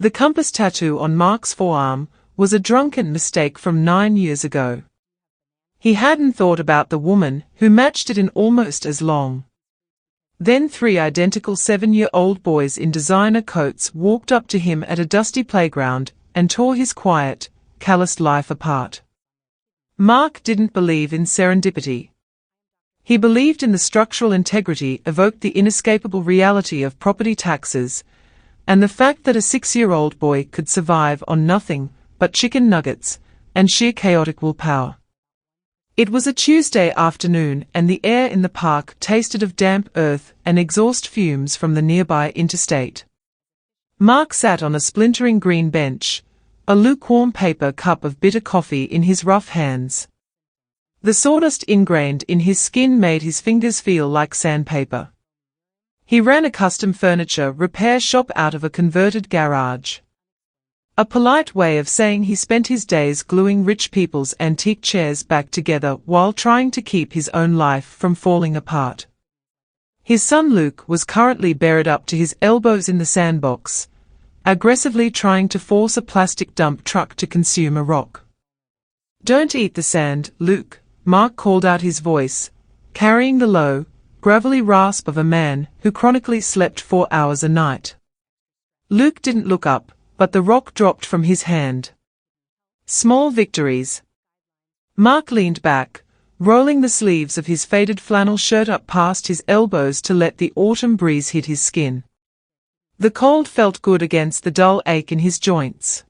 The compass tattoo on Mark's forearm was a drunken mistake from 9 years ago. He hadn't thought about the woman who matched it in almost as long. Then 3 identical 7-year-old boys in designer coats walked up to him at a dusty playground and tore his quiet, calloused life apart. Mark didn't believe in serendipity. He believed in the structural integrity evoked the inescapable reality of property taxes, and the fact that a 6-year-old boy could survive on nothing but chicken nuggets and sheer chaotic willpower. It was a Tuesday afternoon and the air in the park tasted of damp earth and exhaust fumes from the nearby interstate. Mark sat on a splintering green bench, a lukewarm paper cup of bitter coffee in his rough hands. The sawdust ingrained in his skin made his fingers feel like sandpaper. He ran a custom furniture repair shop out of a converted garage. A polite way of saying he spent his days gluing rich people's antique chairs back together while trying to keep his own life from falling apart. His son Luke was currently buried up to his elbows in the sandbox, aggressively trying to force a plastic dump truck to consume a rock. "Don't eat the sand, Luke," Mark called out, his voice carrying the low, gravelly rasp of a man who chronically slept 4 hours a night. Luke didn't look up, but the rock dropped from his hand. Small victories. Mark leaned back, rolling the sleeves of his faded flannel shirt up past his elbows to let the autumn breeze hit his skin. The cold felt good against the dull ache in his joints.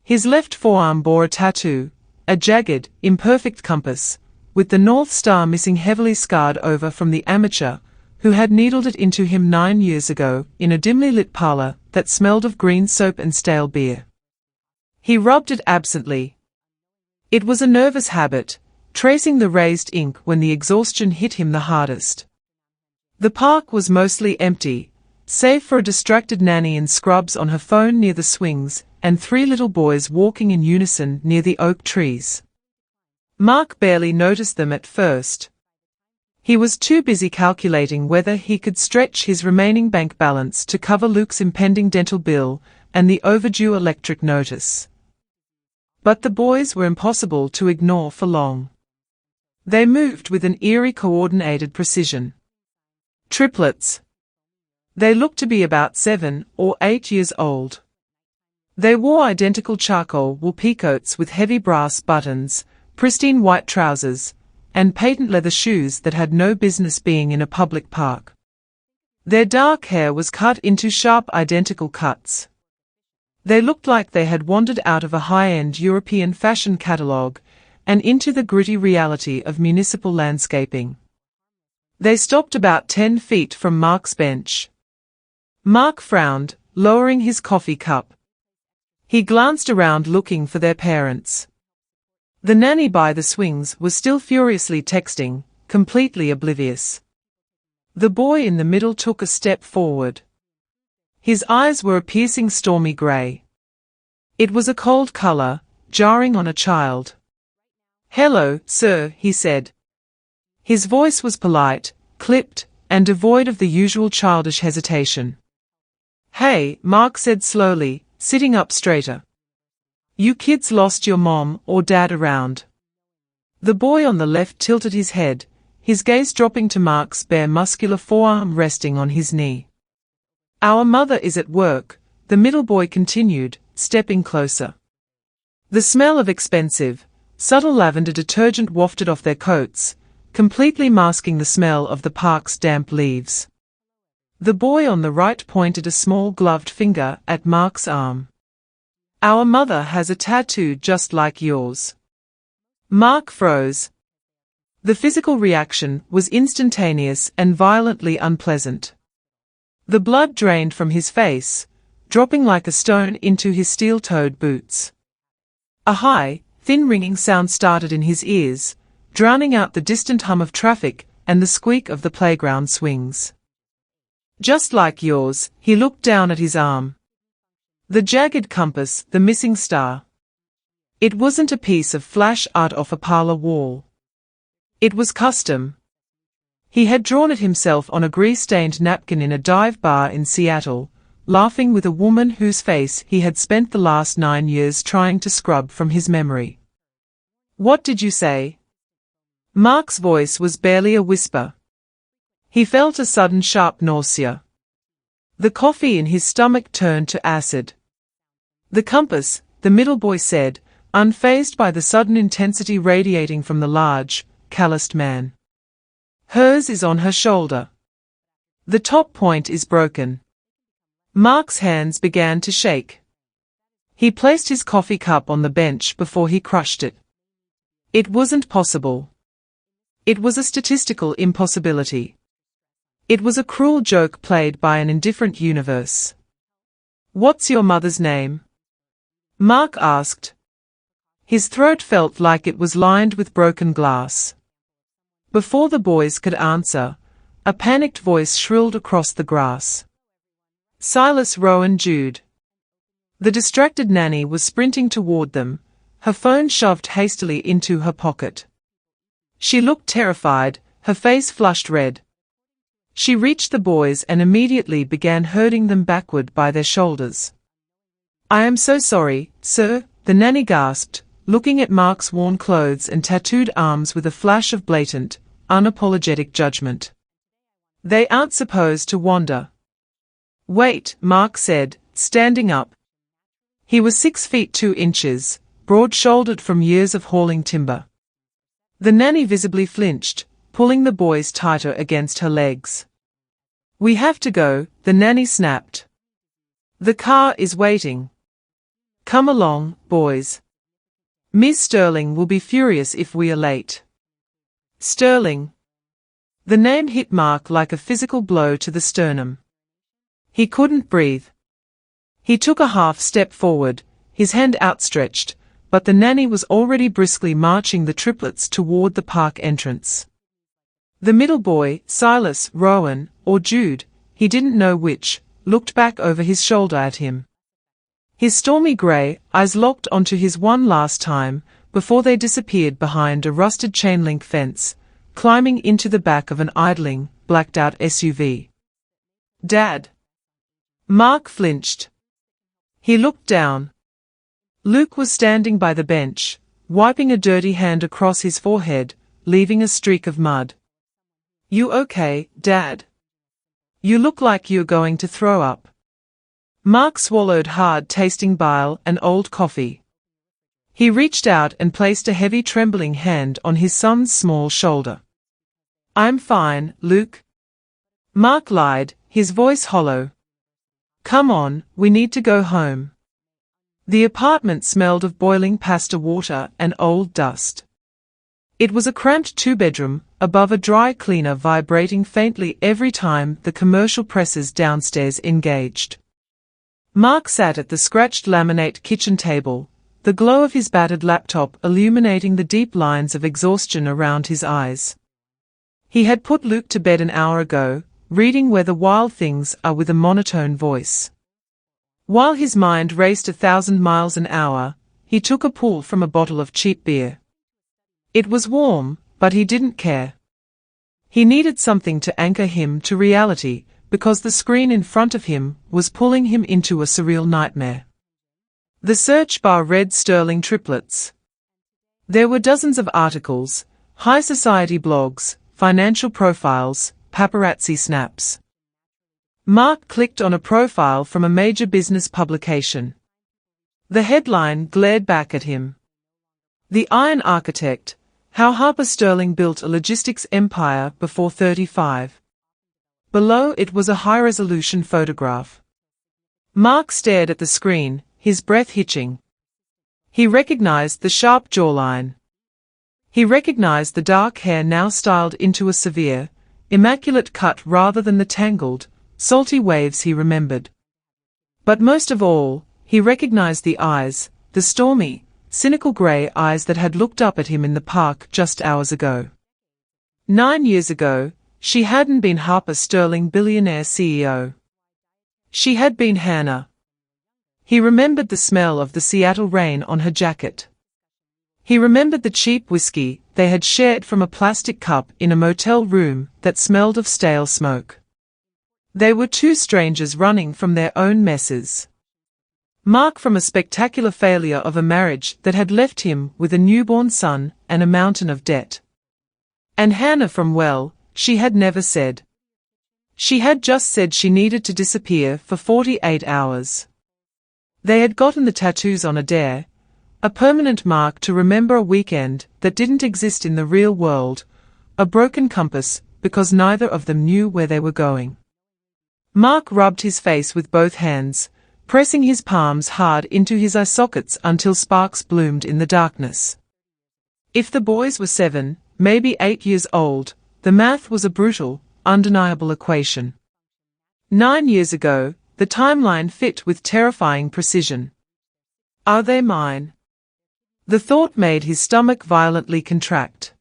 His left forearm bore a tattoo, a jagged, imperfect compass, with the North Star missing, heavily scarred over from the amateur who had needled it into him 9 years ago in a dimly lit parlor that smelled of green soap and stale beer. He rubbed it absently. It was a nervous habit, tracing the raised ink when the exhaustion hit him the hardest. The park was mostly empty, save for a distracted nanny in scrubs on her phone near the swings, and 3 little boys walking in unison near the oak trees. Mark barely noticed them at first. He was too busy calculating whether he could stretch his remaining bank balance to cover Luke's impending dental bill and the overdue electric notice. But the boys were impossible to ignore for long. They moved with an eerie coordinated precision. Triplets. They looked to be about 7 or 8 years old. They wore identical charcoal wool peacoats with heavy brass buttons, pristine white trousers, and patent leather shoes that had no business being in a public park. Their dark hair was cut into sharp identical cuts. They looked like they had wandered out of a high-end European fashion catalogue and into the gritty reality of municipal landscaping. They stopped about 10 feet from Mark's bench. Mark frowned, lowering his coffee cup. He glanced around looking for their parents. The nanny by the swings was still furiously texting, completely oblivious. The boy in the middle took a step forward. His eyes were a piercing stormy grey. It was a cold color, jarring on a child. "Hello, sir," he said. His voice was polite, clipped, and devoid of the usual childish hesitation. "Hey," Mark said slowly, sitting up straighter. "You kids lost your mom or dad around?" The boy on the left tilted his head, his gaze dropping to Mark's bare muscular forearm resting on his knee. "Our mother is at work," the middle boy continued, stepping closer. The smell of expensive, subtle lavender detergent wafted off their coats, completely masking the smell of the park's damp leaves. The boy on the right pointed a small gloved finger at Mark's arm. "Our mother has a tattoo just like yours." Mark froze. The physical reaction was instantaneous and violently unpleasant. The blood drained from his face, dropping like a stone into his steel-toed boots. A high, thin ringing sound started in his ears, drowning out the distant hum of traffic and the squeak of the playground swings. "Just like yours," he looked down at his arm. The jagged compass, the missing star. It wasn't a piece of flash art off a parlor wall. It was custom. He had drawn it himself on a grease-stained napkin in a dive bar in Seattle, laughing with a woman whose face he had spent the last 9 years trying to scrub from his memory. "What did you say?" Mark's voice was barely a whisper. He felt a sudden sharp nausea. The coffee in his stomach turned to acid. "The compass," the middle boy said, unfazed by the sudden intensity radiating from the large, calloused man. "Hers is on her shoulder. The top point is broken." Mark's hands began to shake. He placed his coffee cup on the bench before he crushed it. It wasn't possible. It was a statistical impossibility. It was a cruel joke played by an indifferent universe. "What's your mother's name?" Mark asked. His throat felt like it was lined with broken glass. Before the boys could answer, a panicked voice shrilled across the grass. "Silas Rowan Jude." The distracted nanny was sprinting toward them, her phone shoved hastily into her pocket. She looked terrified, her face flushed red. She reached the boys and immediately began herding them backward by their shoulders. "I am so sorry, sir," the nanny gasped, looking at Mark's worn clothes and tattooed arms with a flash of blatant, unapologetic judgment. "They aren't supposed to wander." "Wait," Mark said, standing up. He was 6 feet 2 inches, broad-shouldered from years of hauling timber. The nanny visibly flinched, pulling the boys tighter against her legs. "We have to go," the nanny snapped. "The car is waiting. Come along, boys. Miss Sterling will be furious if we are late." Sterling. The name hit Mark like a physical blow to the sternum. He couldn't breathe. He took a half step forward, his hand outstretched, but the nanny was already briskly marching the triplets toward the park entrance. The middle boy, Silas Rowan, or Jude, he didn't know which, looked back over his shoulder at him. His stormy grey eyes locked onto his one last time, before they disappeared behind a rusted chain-link fence, climbing into the back of an idling, blacked-out SUV. "Dad." Mark flinched. He looked down. Luke was standing by the bench, wiping a dirty hand across his forehead, leaving a streak of mud. "You okay, Dad? You look like you're going to throw up." Mark swallowed hard-tasting bile and old coffee. He reached out and placed a heavy trembling hand on his son's small shoulder. "I'm fine, Luke." Mark lied, his voice hollow. "Come on, we need to go home." The apartment smelled of boiling pasta water and old dust. It was a cramped 2-bedroom, above a dry cleaner vibrating faintly every time the commercial presses downstairs engaged. Mark sat at the scratched laminate kitchen table, the glow of his battered laptop illuminating the deep lines of exhaustion around his eyes. He had put Luke to bed an hour ago, reading Where the Wild Things Are with a monotone voice. While his mind raced 1,000 miles an hour, he took a pull from a bottle of cheap beer. It was warm, but he didn't care. He needed something to anchor him to reality, because the screen in front of him was pulling him into a surreal nightmare. The search bar read Sterling triplets. There were dozens of articles, high society blogs, financial profiles, paparazzi snaps. Mark clicked on a profile from a major business publication. The headline glared back at him. "The Iron Architect: How Harper Sterling Built a Logistics Empire Before 35. Below it was a high-resolution photograph. Mark stared at the screen, his breath hitching. He recognized the sharp jawline. He recognized the dark hair now styled into a severe, immaculate cut rather than the tangled, salty waves he remembered. But most of all, he recognized the eyes, the stormy, cynical grey eyes that had looked up at him in the park just hours ago. 9 years ago, she hadn't been Harper Sterling billionaire CEO. She had been Hannah. He remembered the smell of the Seattle rain on her jacket. He remembered the cheap whiskey they had shared from a plastic cup in a motel room that smelled of stale smoke. They were two strangers running from their own messes. Mark from a spectacular failure of a marriage that had left him with a newborn son and a mountain of debt. And Hannah from, well, she had never said. She had just said she needed to disappear for 48 hours. They had gotten the tattoos on a dare, a permanent mark to remember a weekend that didn't exist in the real world, a broken compass because neither of them knew where they were going. Mark rubbed his face with both hands, pressing his palms hard into his eye sockets until sparks bloomed in the darkness. If the boys were 7, maybe 8 years old, the math was a brutal, undeniable equation. 9 years ago, the timeline fit with terrifying precision. Are they mine? The thought made his stomach violently contract.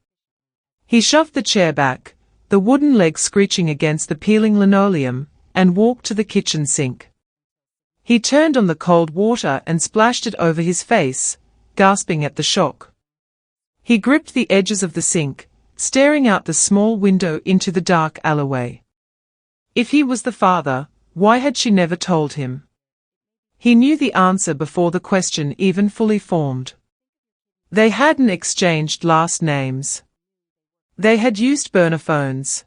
He shoved the chair back, the wooden leg screeching against the peeling linoleum, and walked to the kitchen sink. He turned on the cold water and splashed it over his face, gasping at the shock. He gripped the edges of the sink, staring out the small window into the dark alleyway. If he was the father, why had she never told him? He knew the answer before the question even fully formed. They hadn't exchanged last names. They had used burner phones.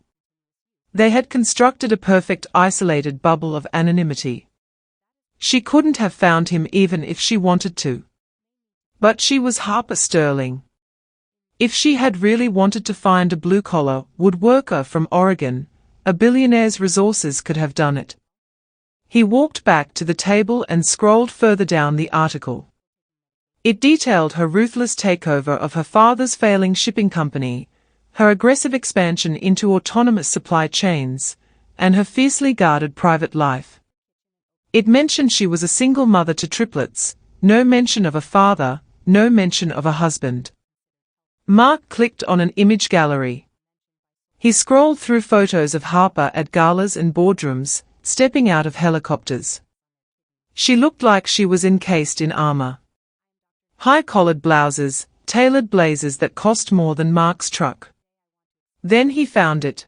They had constructed a perfect isolated bubble of anonymity. She couldn't have found him even if she wanted to. But she was Harper Sterling. If she had really wanted to find a blue-collar woodworker from Oregon, a billionaire's resources could have done it. He walked back to the table and scrolled further down the article. It detailed her ruthless takeover of her father's failing shipping company, her aggressive expansion into autonomous supply chains, and her fiercely guarded private life. It mentioned she was a single mother to triplets, no mention of a father, no mention of a husband. Mark clicked on an image gallery. He scrolled through photos of Harper at galas and boardrooms, stepping out of helicopters. She looked like she was encased in armor. High-collared blouses, tailored blazers that cost more than Mark's truck. Then he found it.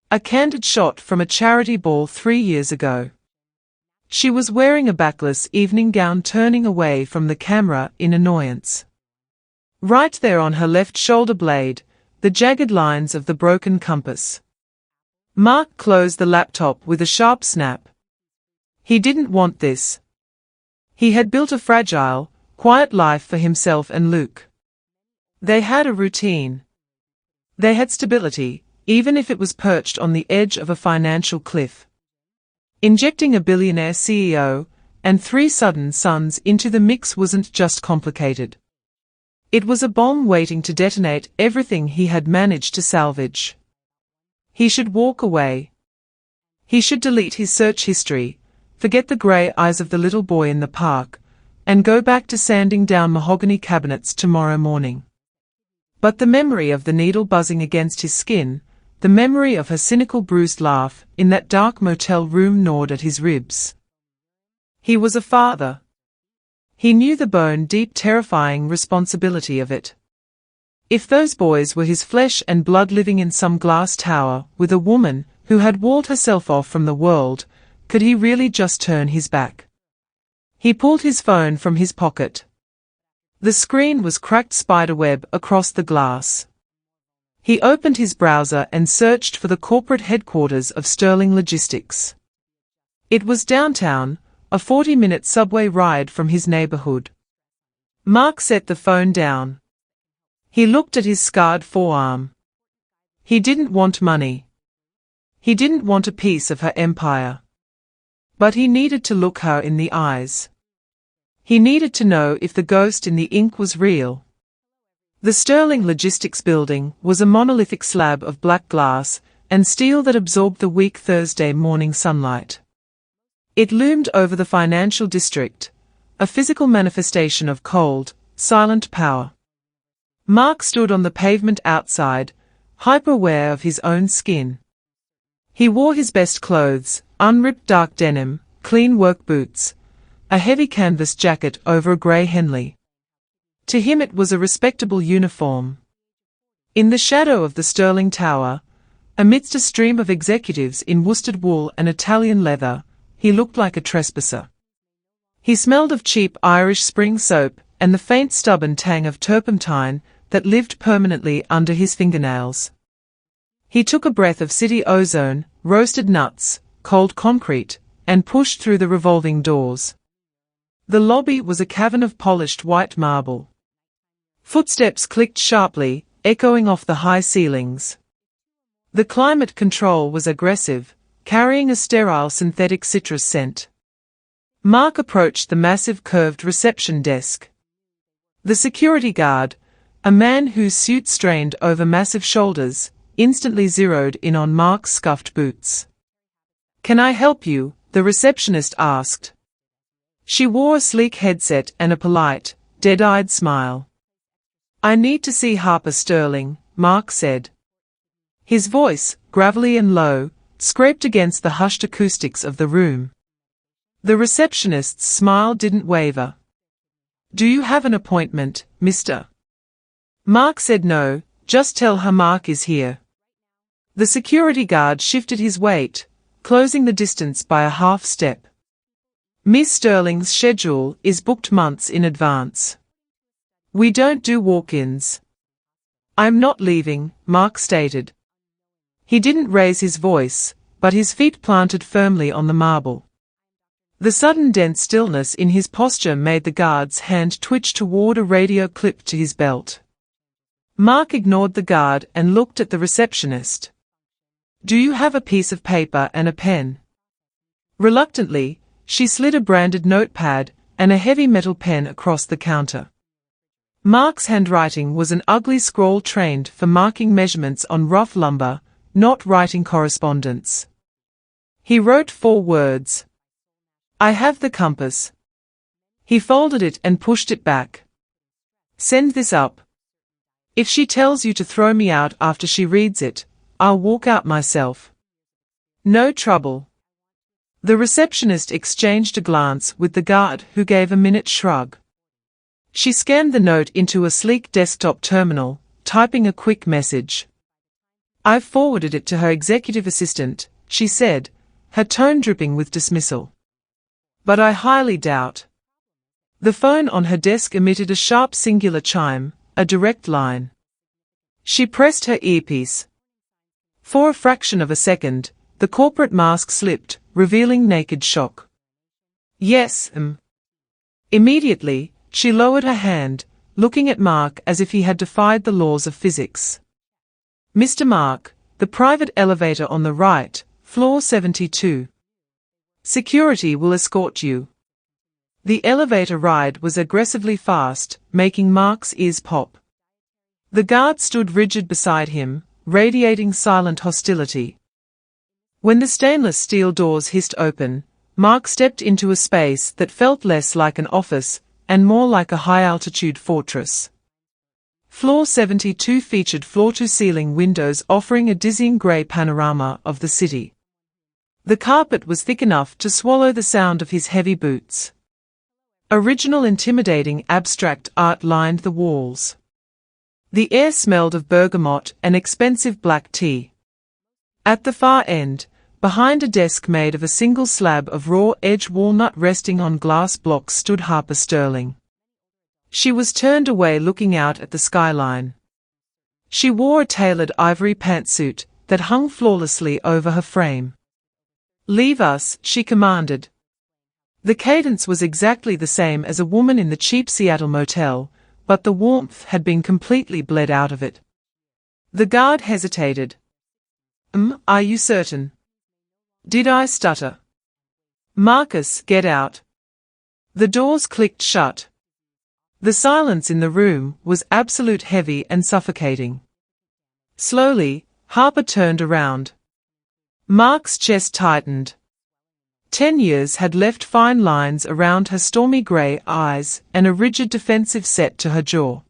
A candid shot from a charity ball 3 years ago. She was wearing a backless evening gown, turning away from the camera in annoyance. Right there on her left shoulder blade, the jagged lines of the broken compass. Mark closed the laptop with a sharp snap. He didn't want this. He had built a fragile, quiet life for himself and Luke. They had a routine. They had stability, even if it was perched on the edge of a financial cliff. Injecting a billionaire CEO and 3 sudden sons into the mix wasn't just complicated. It was a bomb waiting to detonate everything he had managed to salvage. He should walk away. He should delete his search history, forget the grey eyes of the little boy in the park, and go back to sanding down mahogany cabinets tomorrow morning. But the memory of the needle buzzing against his skin, the memory of her cynical bruised laugh in that dark motel room gnawed at his ribs. He was a father. He knew the bone-deep terrifying responsibility of it. If those boys were his flesh and blood living in some glass tower with a woman who had walled herself off from the world, could he really just turn his back? He pulled his phone from his pocket. The screen was cracked spiderweb across the glass. He opened his browser and searched for the corporate headquarters of Sterling Logistics. It was downtown, a 40-minute subway ride from his neighborhood. Mark set the phone down. He looked at his scarred forearm. He didn't want money. He didn't want a piece of her empire. But he needed to look her in the eyes. He needed to know if the ghost in the ink was real. The Sterling Logistics building was a monolithic slab of black glass and steel that absorbed the weak Thursday morning sunlight. It loomed over the financial district, a physical manifestation of cold, silent power. Mark stood on the pavement outside, hyper-aware of his own skin. He wore his best clothes, unripped dark denim, clean work boots, a heavy canvas jacket over a grey Henley. To him it was a respectable uniform. In the shadow of the Sterling Tower, Amidst a stream of executives in worsted wool and Italian leather, he looked like a trespasser. He smelled of cheap Irish spring soap and the faint stubborn tang of turpentine that lived permanently under his fingernails. He took a breath of city ozone, roasted nuts, cold concrete, and pushed through the revolving doors. The lobby was a cavern of polished white marble. Footsteps clicked sharply, echoing off the high ceilings. The climate control was aggressive, carrying a sterile synthetic citrus scent. Mark approached the massive curved reception desk. The security guard, a man whose suit strained over massive shoulders, instantly zeroed in on Mark's scuffed boots. "Can I help you?" the receptionist asked. She wore a sleek headset and a polite, dead-eyed smile. "I need to see Harper Sterling," Mark said. His voice, gravelly and low, scraped against the hushed acoustics of the room. The receptionist's smile didn't waver. "Do you have an appointment, Mr.?" Mark said no, "Just tell her Mark is here." The security guard shifted his weight, closing the distance by a half step. "Miss Sterling's schedule is booked months in advance. We don't do walk-ins." "I'm not leaving," Mark stated. He didn't raise his voice, but his feet planted firmly on the marble. The sudden dense stillness in his posture made the guard's hand twitch toward a radio clipped to his belt. Mark ignored the guard and looked at the receptionist. "Do you have a piece of paper and a pen?" Reluctantly, she slid a branded notepad and a heavy metal pen across the counter. Mark's handwriting was an ugly scrawl trained for marking measurements on rough lumber, not writing correspondence. He wrote 4 words. "I have the compass." He folded it and pushed it back. "Send this up. If she tells you to throw me out after she reads it, I'll walk out myself." "No trouble." The receptionist exchanged a glance with the guard who gave a minute shrug. She scanned the note into a sleek desktop terminal, typing a quick message. "I've forwarded it to her executive assistant," she said, her tone dripping with dismissal. "But I highly doubt." The phone on her desk emitted a sharp singular chime, a direct line. She pressed her earpiece. For a fraction of a second, the corporate mask slipped, revealing naked shock. "Yes, Immediately, she lowered her hand, looking at Mark as if he had defied the laws of physics. "Mr. Mark, the private elevator on the right, floor 72. Security will escort you." The elevator ride was aggressively fast, making Mark's ears pop. The guard stood rigid beside him, radiating silent hostility. When the stainless steel doors hissed open, Mark stepped into a space that felt less like an office and more like a high-altitude fortress. Floor 72 featured floor-to-ceiling windows offering a dizzying grey panorama of the city. The carpet was thick enough to swallow the sound of his heavy boots. Original intimidating abstract art lined the walls. The air smelled of bergamot and expensive black tea. At the far end, behind a desk made of a single slab of raw-edge walnut resting on glass blocks, stood Harper Sterling. She was turned away looking out at the skyline. She wore a tailored ivory pantsuit that hung flawlessly over her frame. "Leave us," she commanded. The cadence was exactly the same as a woman in the cheap Seattle motel, but the warmth had been completely bled out of it. The guard hesitated. Are you certain?" "Did I stutter?" "Marcus, get out." The doors clicked shut. The silence in the room was absolute, heavy and suffocating. Slowly, Harper turned around. Mark's chest tightened. 10 years had left fine lines around her stormy grey eyes and a rigid defensive set to her jaw.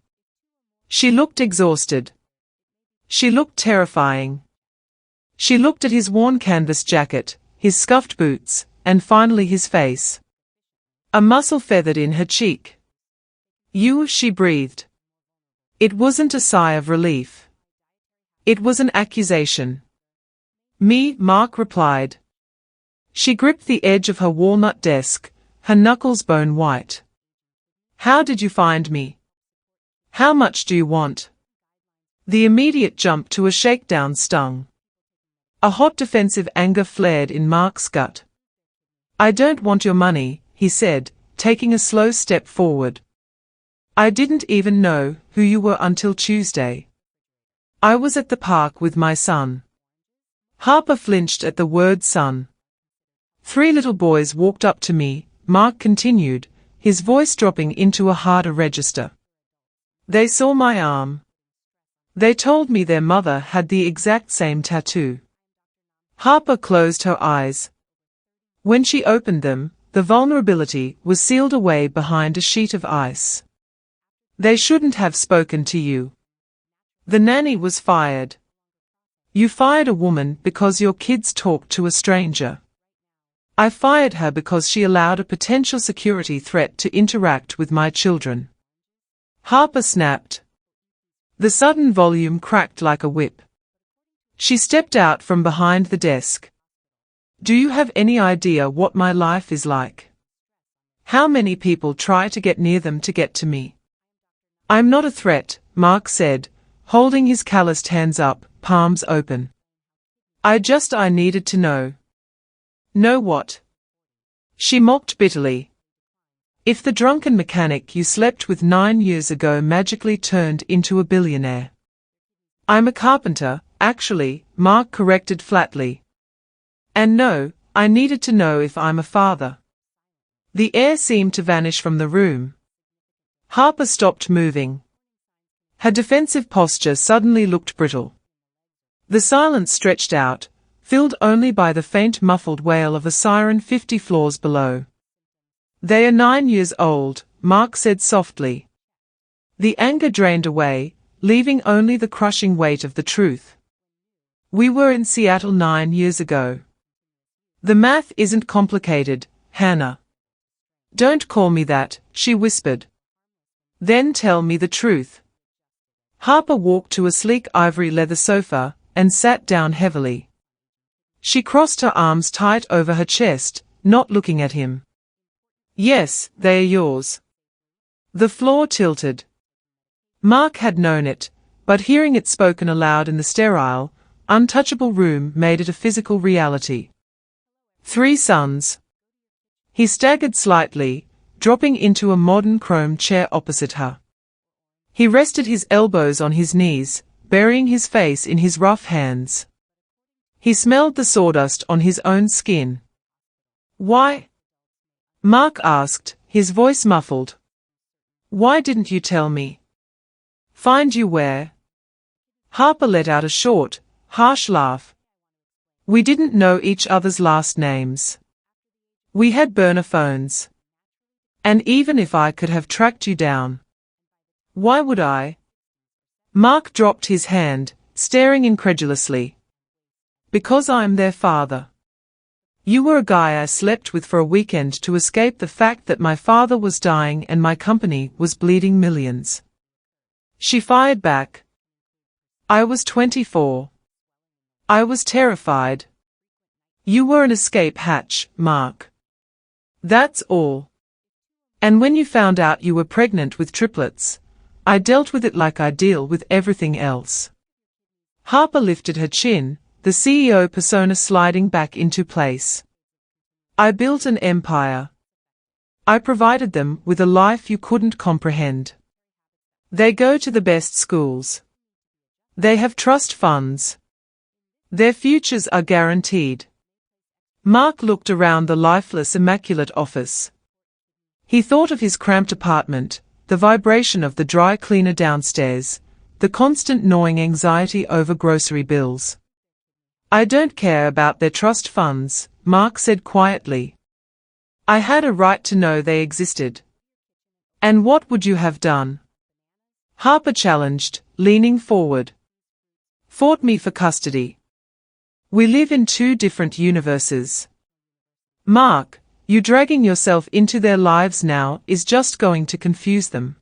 She looked exhausted. She looked terrifying. She looked at his worn canvas jacket, his scuffed boots, and finally his face. A muscle feathered in her cheek. "You," she breathed. It wasn't a sigh of relief. It was an accusation. Me, Mark replied. She gripped the edge of her walnut desk, her knuckles bone white. How did you find me? How much do you want? The immediate jump to a shakedown stung. A hot defensive anger flared in Mark's gut. I don't want your money, he said, taking a slow step forward. I didn't even know who you were until Tuesday. I was at the park with my son. Harper flinched at the word son. 3 little boys walked up to me, Mark continued, his voice dropping into a harder register. They saw my arm. They told me their mother had the exact same tattoo. Harper closed her eyes. When she opened them, the vulnerability was sealed away behind a sheet of ice. They shouldn't have spoken to you. The nanny was fired. You fired a woman because your kids talked to a stranger. I fired her because she allowed a potential security threat to interact with my children. Harper snapped. The sudden volume cracked like a whip. She stepped out from behind the desk. Do you have any idea what my life is like? How many people try to get near them to get to me? I'm not a threat, Mark said, holding his calloused hands up, palms open. I needed to know. Know what? She mocked bitterly. If the drunken mechanic you slept with 9 years ago magically turned into a billionaire. I'm a carpenter, actually, Mark corrected flatly. And no, I needed to know if I'm a father. The air seemed to vanish from the room. Harper stopped moving. Her defensive posture suddenly looked brittle. The silence stretched out, filled only by the faint muffled wail of a siren 50 floors below. They are 9 years old, Mark said softly. The anger drained away, leaving only the crushing weight of the truth. We were in Seattle 9 years ago. The math isn't complicated, Hannah. Don't call me that, she whispered. Then tell me the truth. Harper walked to a sleek ivory leather sofa and sat down heavily. She crossed her arms tight over her chest, not looking at him. Yes, they are yours. The floor tilted. Mark had known it, but hearing it spoken aloud in the sterile, untouchable room made it a physical reality. 3 sons. He staggered slightly, dropping into a modern chrome chair opposite her. He rested his elbows on his knees, burying his face in his rough hands. He smelled the sawdust on his own skin. Why? Mark asked, his voice muffled. Why didn't you tell me? Find you where? Harper let out a short, harsh laugh. We didn't know each other's last names. We had burner phones. And even if I could have tracked you down. Why would I? Mark dropped his hand, staring incredulously. Because I'm their father. You were a guy I slept with for a weekend to escape the fact that my father was dying and my company was bleeding millions. She fired back. I was 24. I was terrified. You were an escape hatch, Mark. That's all. And when you found out you were pregnant with triplets, I dealt with it like I deal with everything else. Harper lifted her chin, the CEO persona sliding back into place. I built an empire. I provided them with a life you couldn't comprehend. They go to the best schools. They have trust funds. Their futures are guaranteed. Mark looked around the lifeless, immaculate office. He thought of his cramped apartment, the vibration of the dry cleaner downstairs, the constant gnawing anxiety over grocery bills. I don't care about their trust funds, Mark said quietly. I had a right to know they existed. And what would you have done? Harper challenged, leaning forward. Fought me for custody. We live in 2 different universes. Mark, you dragging yourself into their lives now is just going to confuse them.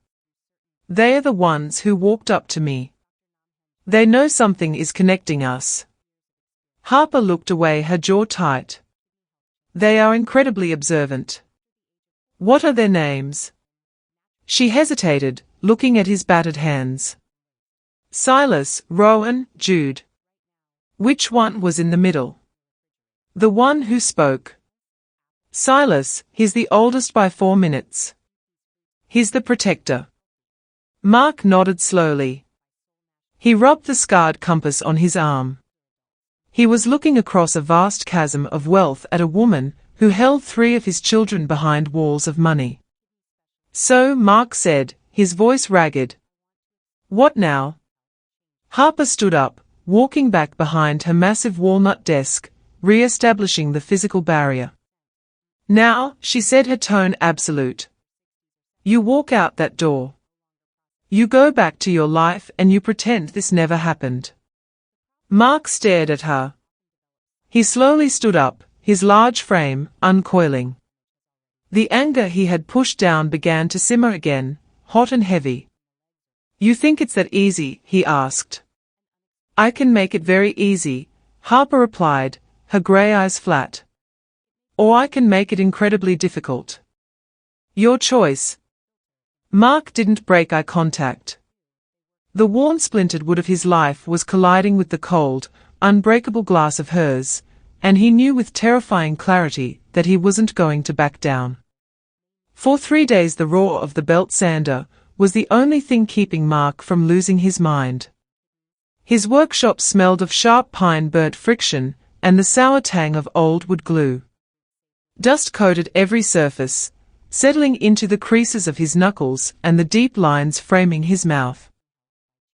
They are the ones who walked up to me. They know something is connecting us. Harper looked away, her jaw tight. They are incredibly observant. What are their names? She hesitated, looking at his battered hands. Silas, Rowan, Jude. Which one was in the middle? The one who spoke. Silas, he's the oldest by 4 minutes. He's the protector. Mark nodded slowly. He rubbed the scarred compass on his arm. He was looking across a vast chasm of wealth at a woman who held 3 of his children behind walls of money. So, Mark said, his voice ragged. What now? Harper stood up, walking back behind her massive walnut desk, re-establishing the physical barrier. Now, she said, her tone absolute. You walk out that door. You go back to your life and you pretend this never happened. Mark stared at her. He slowly stood up, his large frame uncoiling. The anger he had pushed down began to simmer again, hot and heavy. You think it's that easy? He asked. I can make it very easy, Harper replied, her grey eyes flat. Or I can make it incredibly difficult. Your choice. Mark didn't break eye contact. The worn splintered wood of his life was colliding with the cold, unbreakable glass of hers, and he knew with terrifying clarity that he wasn't going to back down. For 3 days the roar of the belt sander was the only thing keeping Mark from losing his mind. His workshop smelled of sharp pine burnt friction and the sour tang of old wood glue. Dust coated every surface, settling into the creases of his knuckles and the deep lines framing his mouth.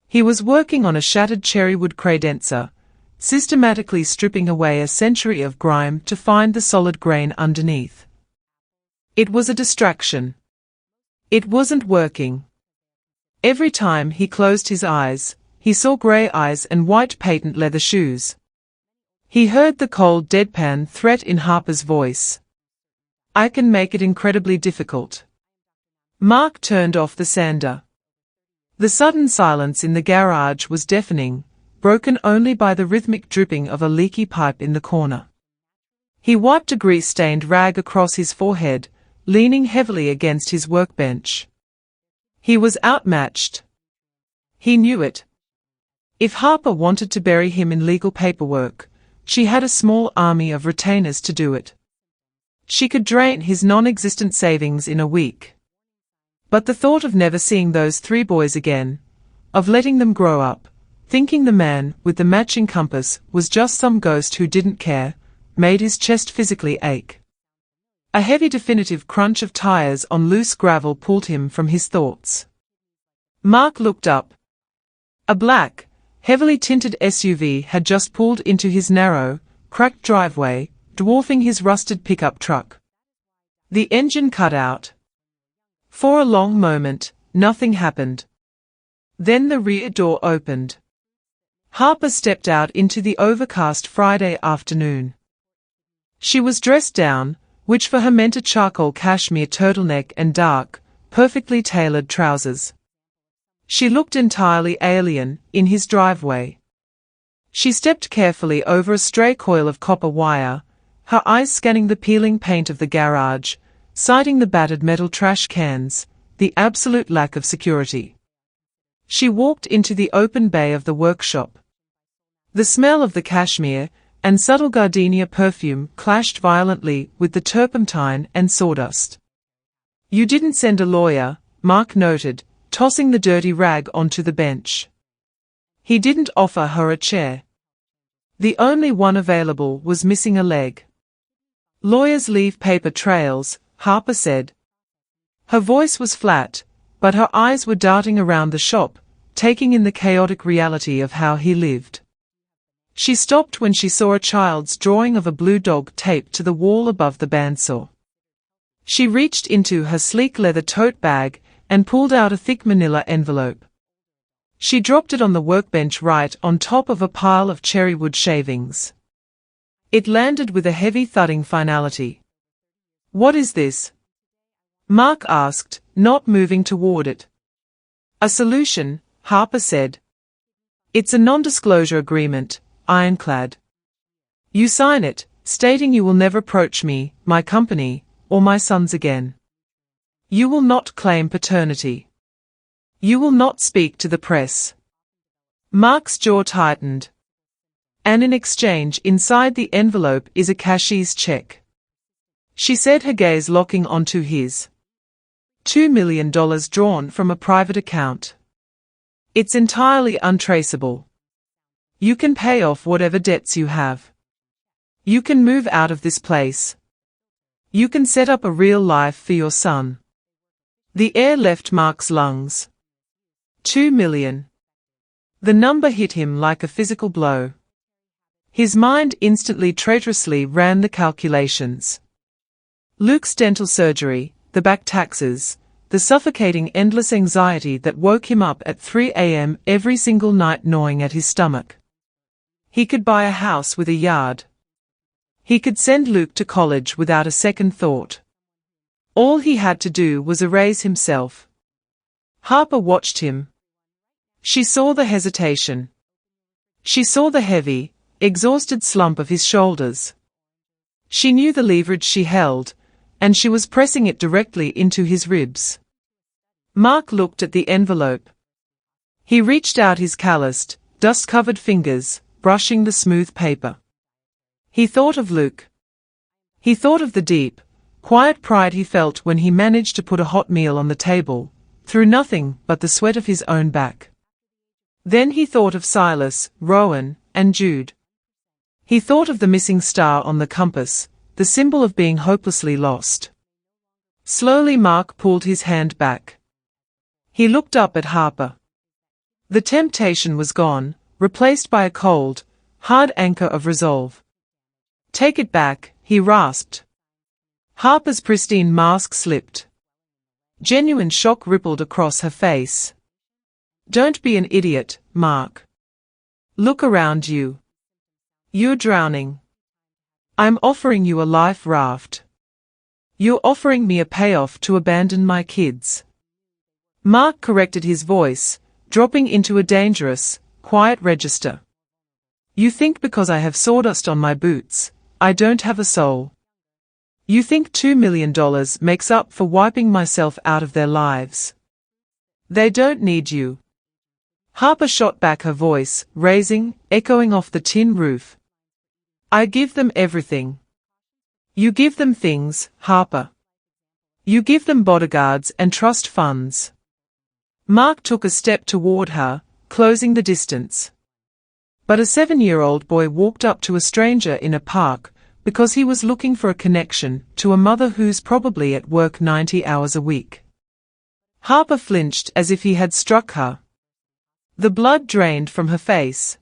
He was working on a shattered cherrywood credenza, systematically stripping away a century of grime to find the solid grain underneath. It was a distraction. It wasn't working. Every time he closed his eyes, he saw grey eyes and white patent leather shoes. He heard the cold deadpan threat in Harper's voice. I can make it incredibly difficult. Mark turned off the sander. The sudden silence in the garage was deafening, broken only by the rhythmic dripping of a leaky pipe in the corner. He wiped a grease-stained rag across his forehead, leaning heavily against his workbench. He was outmatched. He knew it. If Harper wanted to bury him in legal paperwork, she had a small army of retainers to do it. She could drain his non-existent savings in a week. But the thought of never seeing those 3 boys again, of letting them grow up, thinking the man with the matching compass was just some ghost who didn't care, made his chest physically ache. A heavy definitive crunch of tires on loose gravel pulled him from his thoughts. Mark looked up. A black, heavily tinted SUV had just pulled into his narrow, cracked driveway, dwarfing his rusted pickup truck. The engine cut out. For a long moment, nothing happened. Then the rear door opened. Harper stepped out into the overcast Friday afternoon. She was dressed down, which for her meant a charcoal cashmere turtleneck and dark, perfectly tailored trousers. She looked entirely alien in his driveway. She stepped carefully over a stray coil of copper wire, her eyes scanning the peeling paint of the garage, citing the battered metal trash cans, the absolute lack of security. She walked into the open bay of the workshop. The smell of the cashmere and subtle gardenia perfume clashed violently with the turpentine and sawdust. You didn't send a lawyer, Mark noted, tossing the dirty rag onto the bench. He didn't offer her a chair. The only one available was missing a leg. Lawyers leave paper trails, Harper said. Her voice was flat, but her eyes were darting around the shop, taking in the chaotic reality of how he lived. She stopped when she saw a child's drawing of a blue dog taped to the wall above the bandsaw. She reached into her sleek leather tote bag and pulled out a thick manila envelope. She dropped it on the workbench right on top of a pile of cherrywood shavings. It landed with a heavy thudding finality. What is this? Mark asked, not moving toward it. A solution, Harper said. It's a non-disclosure agreement, ironclad. You sign it, stating you will never approach me, my company, or my sons again. You will not claim paternity. You will not speak to the press. Mark's jaw tightened. And in exchange, inside the envelope is a cashier's check. She said, her gaze locking onto his. $2 million drawn from a private account. It's entirely untraceable. You can pay off whatever debts you have. You can move out of this place. You can set up a real life for your son. The air left Mark's lungs. 2 million. The number hit him like a physical blow. His mind instantly traitorously ran the calculations. Luke's dental surgery, the back taxes, the suffocating endless anxiety that woke him up at 3 a.m. every single night gnawing at his stomach. He could buy a house with a yard. He could send Luke to college without a second thought. All he had to do was erase himself. Harper watched him. She saw the hesitation. She saw the heavy, exhausted slump of his shoulders. She knew the leverage she held, and she was pressing it directly into his ribs. Mark looked at the envelope. He reached out his calloused, dust-covered fingers, brushing the smooth paper. He thought of Luke. He thought of the deep, quiet pride he felt when he managed to put a hot meal on the table, through nothing but the sweat of his own back. Then he thought of Silas, Rowan, and Jude. He thought of the missing star on the compass, the symbol of being hopelessly lost. Slowly Mark pulled his hand back. He looked up at Harper. The temptation was gone, replaced by a cold, hard anchor of resolve. "Take it back," he rasped. Harper's pristine mask slipped. Genuine shock rippled across her face. "Don't be an idiot, Mark. Look around you. You're drowning. I'm offering you a life raft. You're offering me a payoff to abandon my kids." Mark corrected his voice, dropping into a dangerous, quiet register. "You think because I have sawdust on my boots, I don't have a soul. You think $2 million makes up for wiping myself out of their lives. They don't need you." Harper shot back, her voice, raising, echoing off the tin roof. "I give them everything. You give them things, Harper. You give them bodyguards and trust funds." Mark took a step toward her, closing the distance. But a 7-year-old boy walked up to a stranger in a park, because he was looking for a connection to a mother who's probably at work 90 hours a week. Harper flinched as if he had struck her. The blood drained from her face.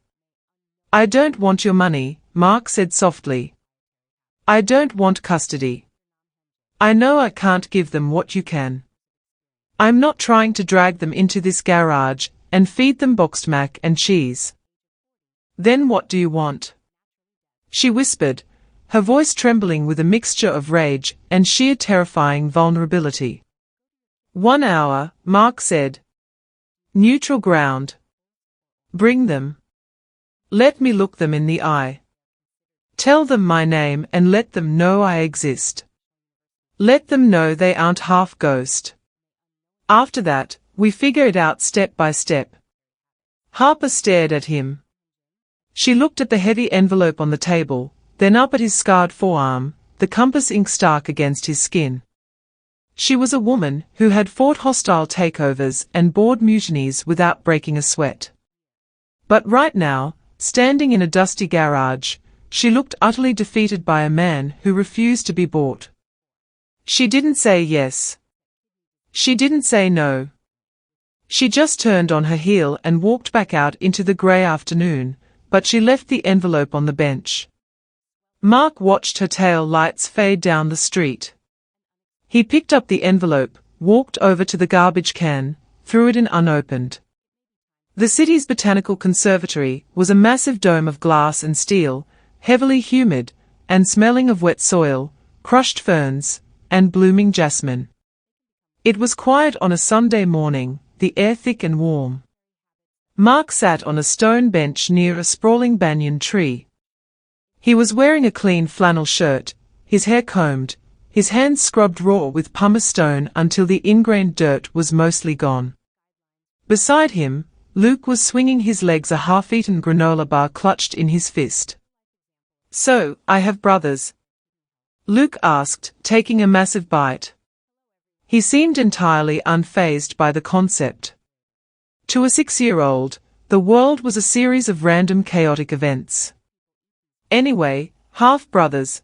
"I don't want your money," Mark said softly. "I don't want custody. I know I can't give them what you can. I'm not trying to drag them into this garage and feed them boxed mac and cheese." "Then what do you want?" she whispered, her voice trembling with a mixture of rage and sheer terrifying vulnerability. 1 hour, Mark said. "Neutral ground. Bring them. Let me look them in the eye. Tell them my name and let them know I exist. Let them know they aren't half ghost. After that, we figure it out step by step." Harper stared at him. She looked at the heavy envelope on the table, then up at his scarred forearm, the compass ink stark against his skin. She was a woman who had fought hostile takeovers and board mutinies without breaking a sweat. But right now, standing in a dusty garage, she looked utterly defeated by a man who refused to be bought. She didn't say yes. She didn't say no. She just turned on her heel and walked back out into the grey afternoon, but she left the envelope on the bench. Mark watched her tail lights fade down the street. He picked up the envelope, walked over to the garbage can, threw it in unopened. The city's botanical conservatory was a massive dome of glass and steel, heavily humid, and smelling of wet soil, crushed ferns, and blooming jasmine. It was quiet on a Sunday morning, the air thick and warm. Mark sat on a stone bench near a sprawling banyan tree. He was wearing a clean flannel shirt, his hair combed, his hands scrubbed raw with pumice stone until the ingrained dirt was mostly gone. Beside him, Luke was swinging his legs, a half-eaten granola bar clutched in his fist. "So, I have brothers?" Luke asked, taking a massive bite. He seemed entirely unfazed by the concept. To a 6-year-old, the world was a series of random chaotic events. "Anyway, half-brothers."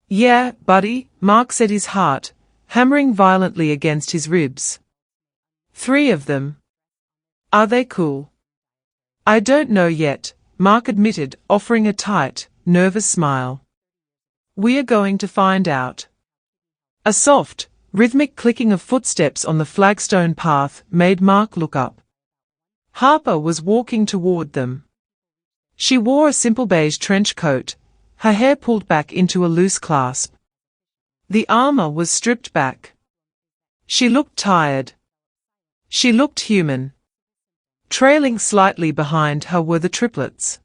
"Yeah, buddy," Mark said, his heart hammering violently against his ribs. "3 of them." "Are they cool?" "I don't know yet," Mark admitted, offering a tight, nervous smile. "We are going to find out." A soft, rhythmic clicking of footsteps on the flagstone path made Mark look up. Harper was walking toward them. She wore a simple beige trench coat, her hair pulled back into a loose clasp. The armor was stripped back. She looked tired. She looked human. Trailing slightly behind her were the triplets.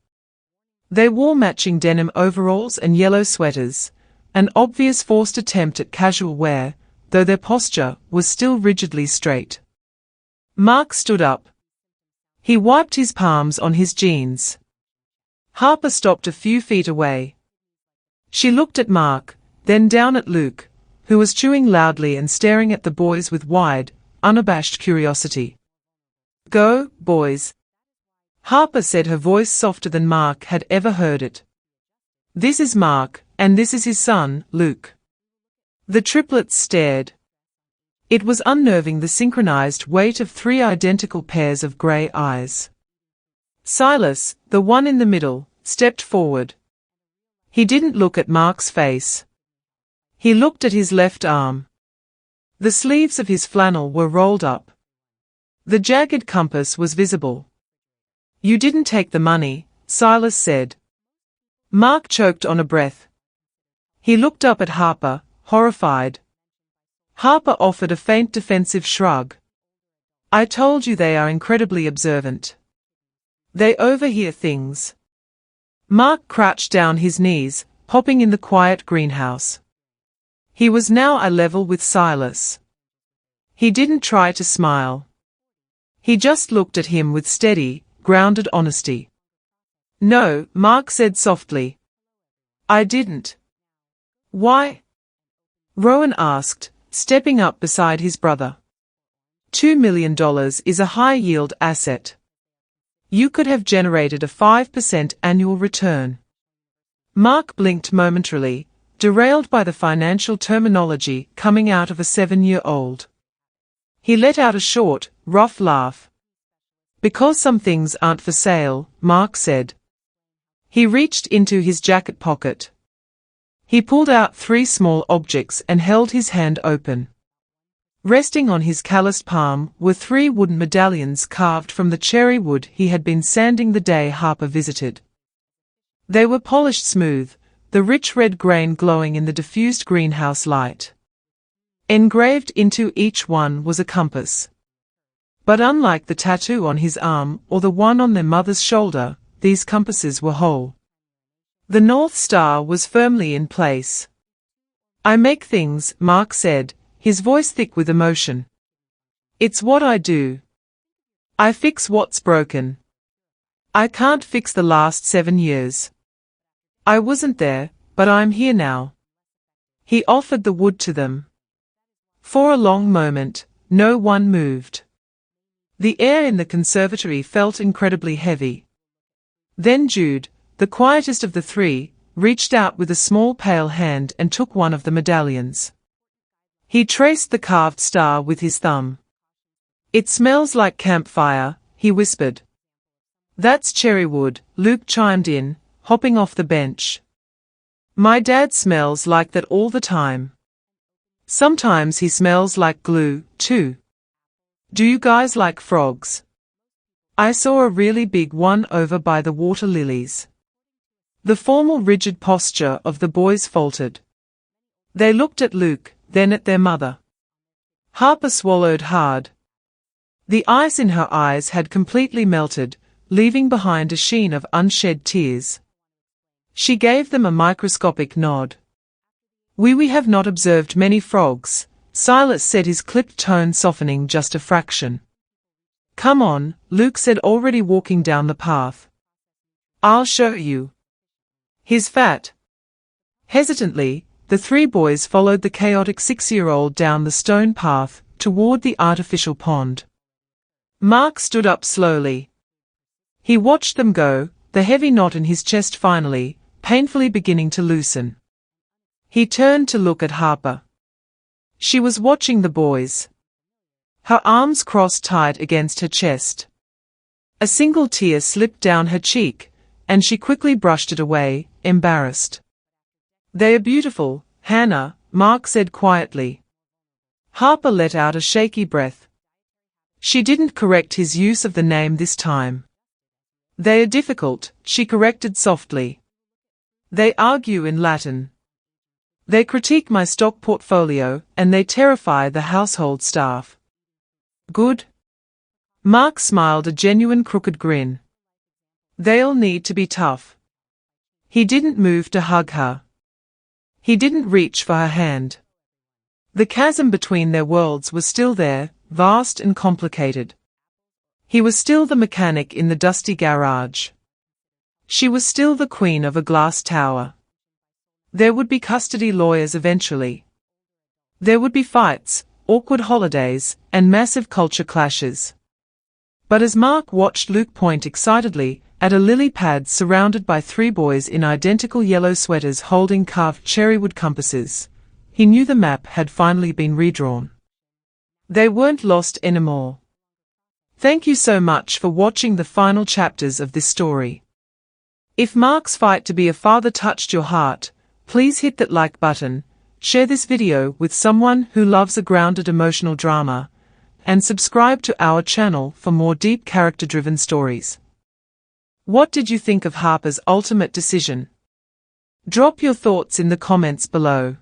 They wore matching denim overalls and yellow sweaters, an obvious forced attempt at casual wear, though their posture was still rigidly straight. Mark stood up. He wiped his palms on his jeans. Harper stopped a few feet away. She looked at Mark, then down at Luke, who was chewing loudly and staring at the boys with wide, unabashed curiosity. "Go, boys," Harper said, her voice softer than Mark had ever heard it. "This is Mark, and this is his son, Luke." The triplets stared. It was unnerving, the synchronized weight of 3 identical pairs of grey eyes. Silas, the one in the middle, stepped forward. He didn't look at Mark's face. He looked at his left arm. The sleeves of his flannel were rolled up. The jagged compass was visible. "You didn't take the money," Silas said. Mark choked on a breath. He looked up at Harper, horrified. Harper offered a faint defensive shrug. "I told you they are incredibly observant. They overhear things." Mark crouched down, his knees popping in the quiet greenhouse. He was now eye level with Silas. He didn't try to smile. He just looked at him with steady, grounded honesty. "No," Mark said softly. "I didn't." "Why?" Rowan asked, stepping up beside his brother. $2 million is a high-yield asset. You could have generated a 5% annual return. Mark blinked momentarily, derailed by the financial terminology coming out of a 7-year-old. He let out a short, rough laugh. "Because some things aren't for sale," Mark said. He reached into his jacket pocket. He pulled out 3 small objects and held his hand open. Resting on his calloused palm were 3 wooden medallions carved from the cherry wood he had been sanding the day Harper visited. They were polished smooth, the rich red grain glowing in the diffused greenhouse light. Engraved into each one was a compass. But unlike the tattoo on his arm or the one on their mother's shoulder, these compasses were whole. The North Star was firmly in place. "I make things," Mark said, his voice thick with emotion. "It's what I do. I fix what's broken. I can't fix the last 7 years. I wasn't there, but I'm here now." He offered the wood to them. For a long moment, no one moved. The air in the conservatory felt incredibly heavy. Then Jude, the quietest of the 3, reached out with a small pale hand and took one of the medallions. He traced the carved star with his thumb. "It smells like campfire," he whispered. "That's cherrywood," Luke chimed in, hopping off the bench. "My dad smells like that all the time. Sometimes he smells like glue, too. Do you guys like frogs? I saw a really big one over by the water lilies." The formal rigid posture of the boys faltered. They looked at Luke, then at their mother. Harper swallowed hard. The ice in her eyes had completely melted, leaving behind a sheen of unshed tears. She gave them a microscopic nod. We have not observed many frogs, Silas said, his clipped tone softening just a fraction. Come on, Luke said, already walking down the path. I'll show you. He's fat. Hesitantly, the three boys followed the chaotic 6-year-old down the stone path toward the artificial pond. Mark stood up slowly. He watched them go, the heavy knot in his chest finally, painfully beginning to loosen. He turned to look at Harper. She was watching the boys. Her arms crossed tight against her chest. A single tear slipped down her cheek, and she quickly brushed it away, embarrassed. They are beautiful, Hannah, Mark said quietly. Harper let out a shaky breath. She didn't correct his use of the name this time. They are difficult, she corrected softly. They argue in Latin. They critique my stock portfolio, and they terrify the household staff. Good? Mark smiled a genuine crooked grin. They'll need to be tough. He didn't move to hug her. He didn't reach for her hand. The chasm between their worlds was still there, vast and complicated. He was still the mechanic in the dusty garage. She was still the queen of a glass tower. There would be custody lawyers eventually. There would be fights, awkward holidays, and massive culture clashes. But as Mark watched Luke point excitedly at a lily pad surrounded by three boys in identical yellow sweaters holding carved cherrywood compasses, he knew the map had finally been redrawn. They weren't lost anymore. Thank you so much for watching the final chapters of this story. If Mark's fight to be a father touched your heart, please hit that like button, share this video with someone who loves a grounded emotional drama, and subscribe to our channel for more deep character-driven stories. What did you think of Harper's ultimate decision? Drop your thoughts in the comments below.